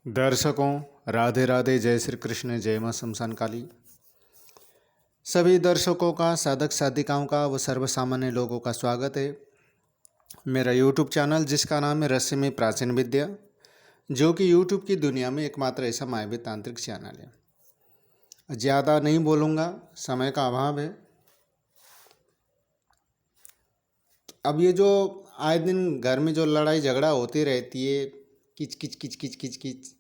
दर्शकों, राधे राधे, जय श्री कृष्ण, जय मां शमशान काली। सभी दर्शकों का, साधक साधिकाओं का व सर्वसामान्य लोगों का स्वागत है मेरा यूट्यूब चैनल जिसका नाम है रहस्यमय प्राचीन विद्या, जो कि यूट्यूब की दुनिया में एकमात्र ऐसा मायावी तांत्रिक चैनल है। ज़्यादा नहीं बोलूँगा, समय का अभाव है। अब ये जो आए दिन घर में जो लड़ाई झगड़ा होती रहती है, किच किच किच किच किच किच,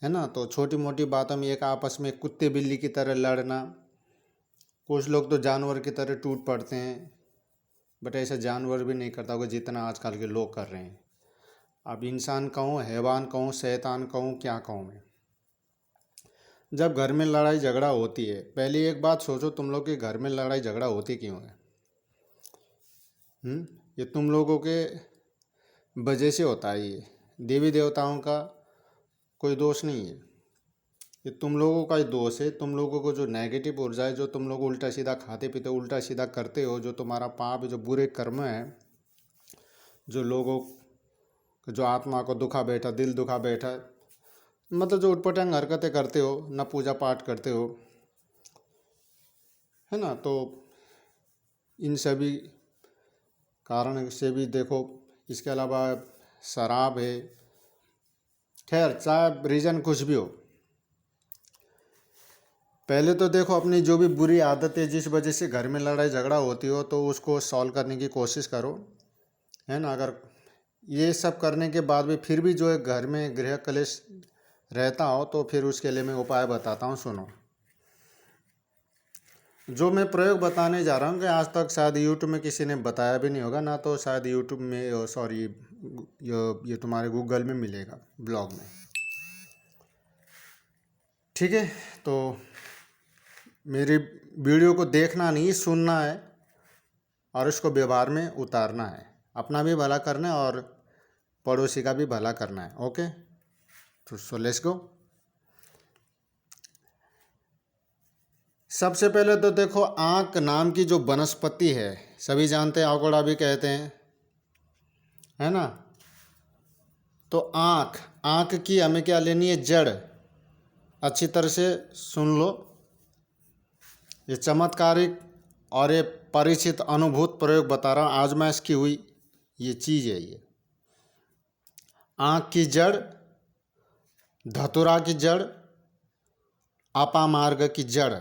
है ना, तो छोटी मोटी बातों में एक आपस में कुत्ते बिल्ली की तरह लड़ना, कुछ लोग तो जानवर की तरह टूट पड़ते हैं, बट ऐसा जानवर भी नहीं करता होगा जितना आजकल के लोग कर रहे हैं। अब इंसान कहूँ, हैवान कहूँ, शैतान कहूँ, क्या कहूँ मैं। जब घर में लड़ाई झगड़ा होती है, पहले एक बात सोचो, तुम लोग के घर में लड़ाई झगड़ा होती क्यों है? ये तुम लोगों के वजह से होता है। ये देवी देवताओं का कोई दोष नहीं है, ये तुम लोगों का ही दोष है। तुम लोगों को जो नेगेटिव ऊर्जा है, जो तुम लोग उल्टा सीधा खाते पीते उल्टा सीधा करते हो, जो तुम्हारा पाप, जो बुरे कर्म है, जो लोगों, जो आत्मा को दुखा बैठा, दिल दुखा बैठा, मतलब जो उटपटांग हरकतें करते हो, न पूजा पाठ करते हो, है ना, तो इन सभी कारण से भी देखो। इसके अलावा शराब है, खैर चाहे रीज़न कुछ भी हो, पहले तो देखो अपनी जो भी बुरी आदत है, जिस वजह से घर में लड़ाई झगड़ा होती हो, तो उसको सॉल्व करने की कोशिश करो, है ना। अगर ये सब करने के बाद भी फिर भी जो है घर में गृह कलेश रहता हो, तो फिर उसके लिए मैं उपाय बताता हूँ, सुनो। जो मैं प्रयोग बताने जा रहा हूँ कि आज तक शायद यूट्यूब में किसी ने बताया भी नहीं होगा, ना तो शायद यूट्यूब में, सॉरी, ये तुम्हारे गूगल में मिलेगा, ब्लॉग में। ठीक है, तो मेरी वीडियो को देखना नहीं, सुनना है और इसको व्यवहार में उतारना है। अपना भी भला करना है और पड़ोसी का भी भला करना है। ओके, तो सो लेट्स गो। सबसे पहले तो देखो, आंक नाम की जो वनस्पति है, सभी जानते हैं, आकोड़ा भी कहते हैं, है ना। तो आंख, आंख की हमें क्या लेनी है? जड़। अच्छी तरह से सुन लो, ये चमत्कारिक और ये परिचित अनुभूत प्रयोग बता रहा हूँ, आजमाइश की हुई ये चीज़ है। ये आंख की जड़, धतुरा की जड़, अपामार्ग की जड़,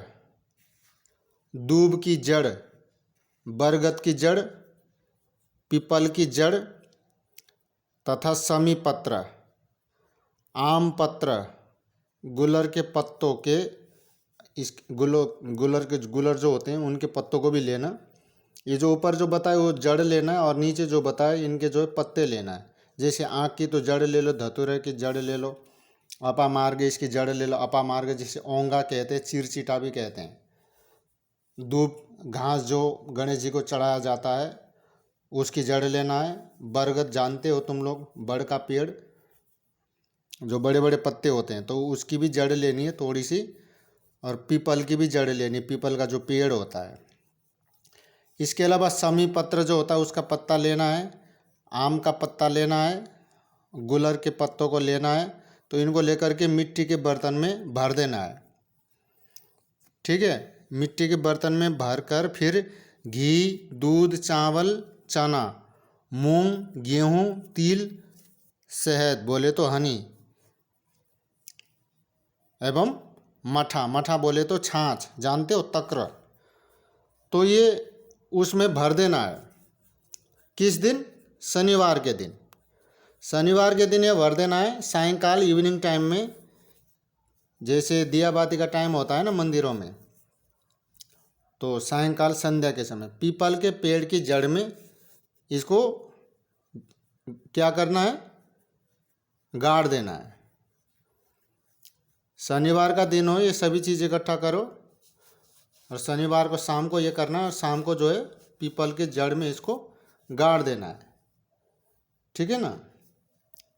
दूब की जड़, बरगद की जड़, पीपल की जड़ तथा समी पत्र, आम पत्र, गुलर के पत्तों के, इस गुलर जो होते हैं उनके पत्तों को भी लेना। ये जो ऊपर जो बताए वो जड़ लेना है, और नीचे जो बताए इनके जो है पत्ते लेना है। जैसे आँख की तो जड़ ले लो, धतूरे की जड़ ले लो, अपामार्ग इसकी जड़ ले लो। अपामार्ग जिसे ओंगा कहते हैं, चिरचिटा भी कहते हैं। धूप घास जो गणेश जी को चढ़ाया जाता है उसकी जड़ लेना है। बरगद जानते हो तुम लोग, बड़ का पेड़, जो बड़े बड़े पत्ते होते हैं, तो उसकी भी जड़ लेनी है थोड़ी सी। और पीपल की भी जड़ लेनी है, पीपल का जो पेड़ होता है। इसके अलावा समी पत्र जो होता है उसका पत्ता लेना है, आम का पत्ता लेना है, गुलर के पत्तों को लेना है। तो इनको लेकर के मिट्टी के बर्तन में भर देना है। ठीक है, मिट्टी के बर्तन में भर कर फिर घी, दूध, चावल, चना, मूंग, गेहूँ, तिल, शहद बोले तो हनी, एवं मठा, मठा बोले तो छाछ, जानते हो, तक्र, तो ये उसमें भर देना है। किस दिन? शनिवार के दिन। शनिवार के दिन ये भर देना है। सायंकाल, इवनिंग टाइम में, जैसे दिया बाती का टाइम होता है ना मंदिरों में, तो सायंकाल संध्या के समय पीपल के पेड़ की जड़ में इसको क्या करना है? गाड़ देना है। शनिवार का दिन हो, ये सभी चीज़ इकट्ठा करो, और शनिवार को शाम को ये करना है, और शाम को जो है पीपल के जड़ में इसको गाड़ देना है। ठीक है ना।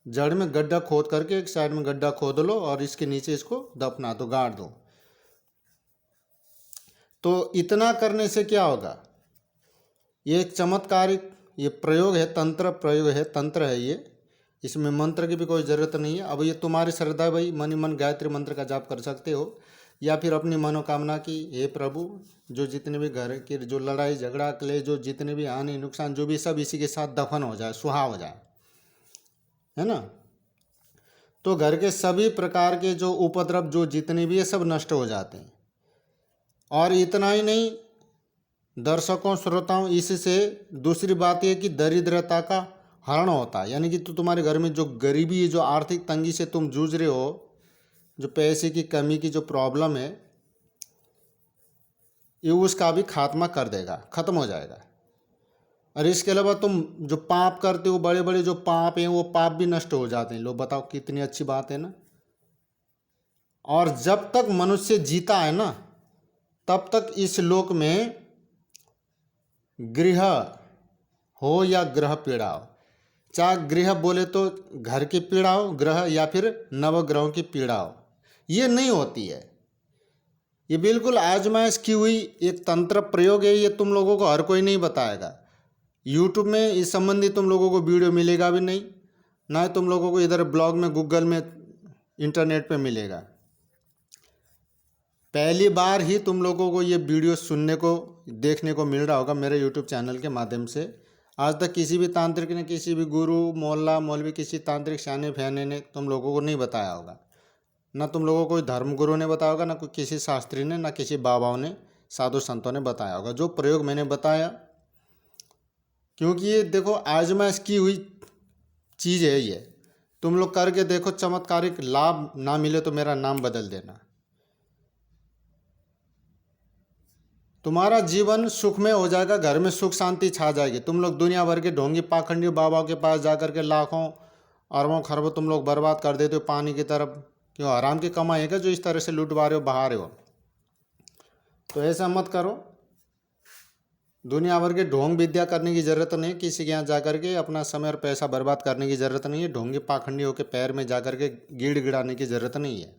जड़ में गड्ढा खोद करके एक साइड में गड्ढा खोद लो और इसके नीचे इसको दफना दो, गाड़ दो। तो इतना करने से क्या होगा? ये एक चमत्कारिक ये प्रयोग है, तंत्र प्रयोग है, तंत्र है ये, इसमें मंत्र की भी कोई ज़रूरत नहीं है। अब ये तुम्हारी श्रद्धा है भाई, मन ही मन गायत्री मंत्र का जाप कर सकते हो, या फिर अपनी मनोकामना की, हे प्रभु जो जितने भी घर की जो लड़ाई झगड़ा क्लेश, जो जितने भी हानि नुकसान जो भी, सब इसी के साथ दफन हो जाए, सुहा हो जाए, है ना। तो घर के सभी प्रकार के जो उपद्रव जो जितने भी है सब नष्ट हो जाते हैं। और इतना ही नहीं दर्शकों श्रोताओं, इससे दूसरी बात यह कि दरिद्रता का हरण होता है, यानी कि तो तुम्हारे घर में जो गरीबी है, जो आर्थिक तंगी से तुम जूझ रहे हो, जो पैसे की कमी की जो प्रॉब्लम है, ये उसका भी खात्मा कर देगा, खत्म हो जाएगा। और इसके अलावा तुम जो पाप करते हो, बड़े बड़े जो पाप हैं, वो पाप भी नष्ट हो जाते हैं। लो बताओ कितनी अच्छी बात है ना। और जब तक मनुष्य जीता है ना, तब तक इस लोक में गृह हो या ग्रह पीड़ा हो, चाहे गृह बोले तो घर की पीड़ा हो, ग्रह या फिर नवग्रहों की पीड़ा हो, ये नहीं होती है। ये बिल्कुल आजमाइश की हुई एक तंत्र प्रयोग है। ये तुम लोगों को हर कोई नहीं बताएगा। यूट्यूब में इस संबंधी तुम लोगों को वीडियो मिलेगा भी नहीं, ना ही तुम लोगों को इधर ब्लॉग में, गूगल में, इंटरनेट पे मिलेगा। पहली बार ही तुम लोगों को ये वीडियो सुनने को, देखने को मिल रहा होगा मेरे यूट्यूब चैनल के माध्यम से। आज तक किसी भी तांत्रिक ने, किसी भी गुरु मोहल्ला मौलवी, किसी तांत्रिक शाने फैने ने तुम लोगों को नहीं बताया होगा। ना तुम लोगों को कोई धर्म गुरु ने बताया होगा, ना कोई किसी शास्त्री ने, ना किसी बाबाओं ने, साधु संतों ने बताया होगा। जो प्रयोग मैंने बताया, क्योंकि ये देखो आजमाइश की हुई चीज़ है। ये तुम लोग करके देखो, चमत्कारिक लाभ ना मिले तो मेरा नाम बदल देना। तुम्हारा जीवन सुखमय हो जाएगा, घर में सुख शांति छा जाएगी। तुम लोग दुनिया भर के ढोंगी पाखंडी बाबाओं के पास जाकर के लाखों अरबों खरबों तुम लोग बर्बाद कर देते हो पानी की तरफ। क्यों? हराम की कमाई है क्या जो इस तरह से लूट रहे हो, बहा रहे हो? तो ऐसा मत करो। दुनिया भर के ढोंग विद्या करने की ज़रूरत नहीं, किसी के यहाँ जाकर के अपना समय और पैसा बर्बाद करने की ज़रूरत नहीं है। ढोंगी पाखंडी होकर पैर में जाकर के गिड़ गिड़ाने की ज़रूरत नहीं है।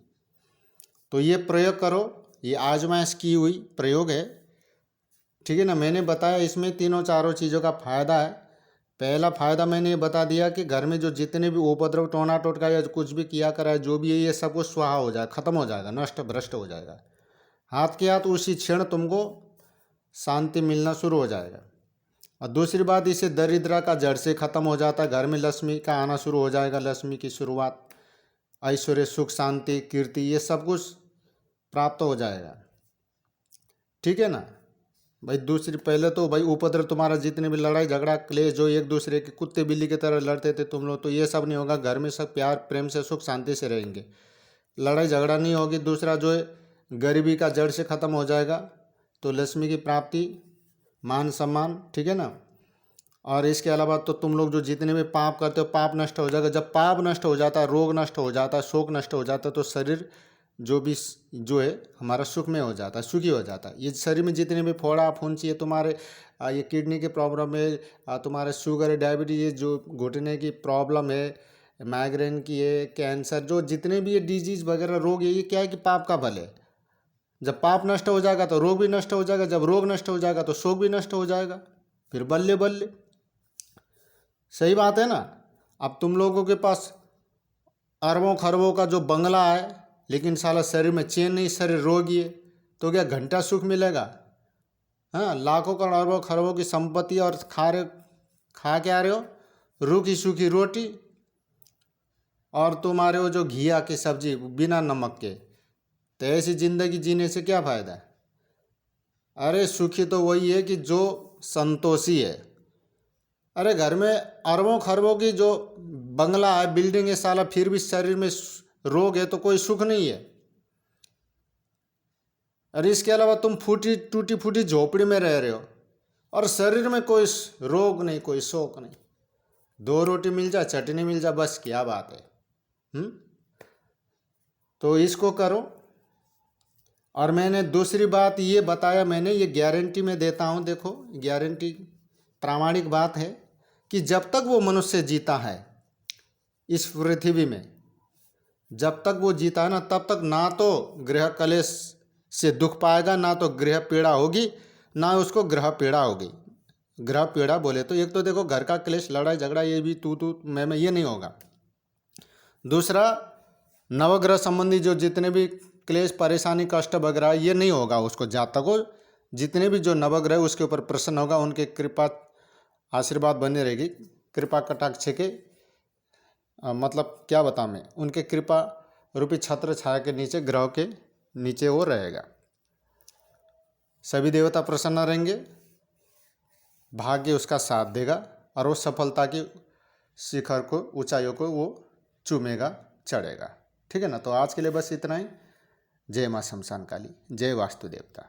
तो ये प्रयोग करो, ये आजमाइश की हुई प्रयोग है, ठीक है ना। मैंने बताया इसमें तीनों चारों चीज़ों का फायदा है। पहला फायदा मैंने ये बता दिया कि घर में जो जितने भी उपद्रव टोना टोटका या कुछ भी किया करा है, जो भी है, ये सब कुछ स्वाहा हो जाए, खत्म हो जाएगा, नष्ट भ्रष्ट हो जाएगा। हाथ के हाथ उसी क्षण तुमको शांति मिलना शुरू हो जाएगा। और दूसरी बात, इससे दरिद्र का जड़ से खत्म हो जाता है। घर में लक्ष्मी का आना शुरू हो जाएगा, लक्ष्मी की शुरुआत, ऐश्वर्य सुख शांति कीर्ति ये सब कुछ प्राप्त हो जाएगा, ठीक है ना भाई। दूसरी, पहले तो भाई उपद्रव तुम्हारा जितने भी लड़ाई झगड़ा क्लेश, जो एक दूसरे के कुत्ते बिल्ली की तरह लड़ते थे तुम लोग, तो ये सब नहीं होगा। घर में सब प्यार प्रेम से सुख शांति से रहेंगे, लड़ाई झगड़ा नहीं होगी। दूसरा जो है, गरीबी का जड़ से ख़त्म हो जाएगा, तो लक्ष्मी की प्राप्ति, मान सम्मान, ठीक है ना। और इसके अलावा तो तुम लोग जो जितने भी पाप करते हो, पाप नष्ट हो जाएगा। जब पाप नष्ट हो जाता है, रोग नष्ट हो जाता है, शोक नष्ट हो जाता है, तो शरीर जो भी जो है हमारा सुख में हो जाता है, सुखी हो जाता है। ये शरीर में जितने भी फोड़ा फुंसी है तुम्हारे, ये किडनी के प्रॉब्लम है, तुम्हारे शुगर है, डायबिटीज है, जो घुटने की प्रॉब्लम है, माइग्रेन की है, कैंसर, जो जितने भी ये डिजीज वगैरह रोग है, ये क्या है कि पाप का फल है। जब पाप नष्ट हो जाएगा तो रोग भी नष्ट हो जाएगा, जब रोग नष्ट हो जाएगा तो शोक भी नष्ट हो जाएगा, फिर बल्ले बल्ले। सही बात है ना। अब तुम लोगों के पास अरबों खरबों का जो बंगला है, लेकिन साला शरीर में चैन नहीं, शरीर रोगी है, तो क्या घंटा सुख मिलेगा? हाँ, लाखों करोड़ों खरबों की संपत्ति और खा के आ रहे हो रूखी सूखी रोटी, और तुम्हारे वो जो घिया की सब्जी बिना नमक के। तो ऐसी जिंदगी जीने से क्या फ़ायदा है? अरे सुखी तो वही है कि जो संतोषी है। अरे घर में अरबों खरबों की जो बंगला है, बिल्डिंग है, साला फिर भी शरीर में रोग है, तो कोई सुख नहीं है। अरे इसके अलावा तुम टूटी फूटी झोपड़ी में रह रहे हो और शरीर में कोई रोग नहीं, कोई शोक नहीं। 2 रोटी मिल जाए, चटनी मिल जाए, बस क्या बात है। तो इसको करो। और मैंने दूसरी बात ये बताया, मैंने ये गारंटी में देता हूँ, देखो गारंटी प्रामाणिक बात है कि जब तक वो मनुष्य जीता है इस पृथ्वी में, जब तक वो जीता है ना, तब तक ना तो गृह कलेश से दुख पाएगा, ना तो गृह पीड़ा होगी, ना उसको ग्रह पीड़ा होगी। ग्रह पीड़ा बोले तो एक तो देखो घर का क्लेश, लड़ाई झगड़ा, ये भी तू मैं ये नहीं होगा। दूसरा, नवग्रह संबंधी जो जितने भी क्लेश परेशानी कष्ट वगैरह ये नहीं होगा उसको, जातक को जितने भी जो नवग्रह उसके ऊपर प्रसन्न होगा, उनके कृपा आशीर्वाद बनी रहेगी। कृपा कटाक्ष के मतलब क्या बताऊँ मैं, उनके कृपा रूपी छत्र छाया के नीचे, ग्रह के नीचे वो रहेगा। सभी देवता प्रसन्न रहेंगे, भाग्य उसका साथ देगा और वो सफलता की शिखर को, ऊंचाइयों को वो चूमेगा, चढ़ेगा। ठीक है ना। तो आज के लिए बस इतना ही। जय माँ शमशान काली, जय वास्तु देवता।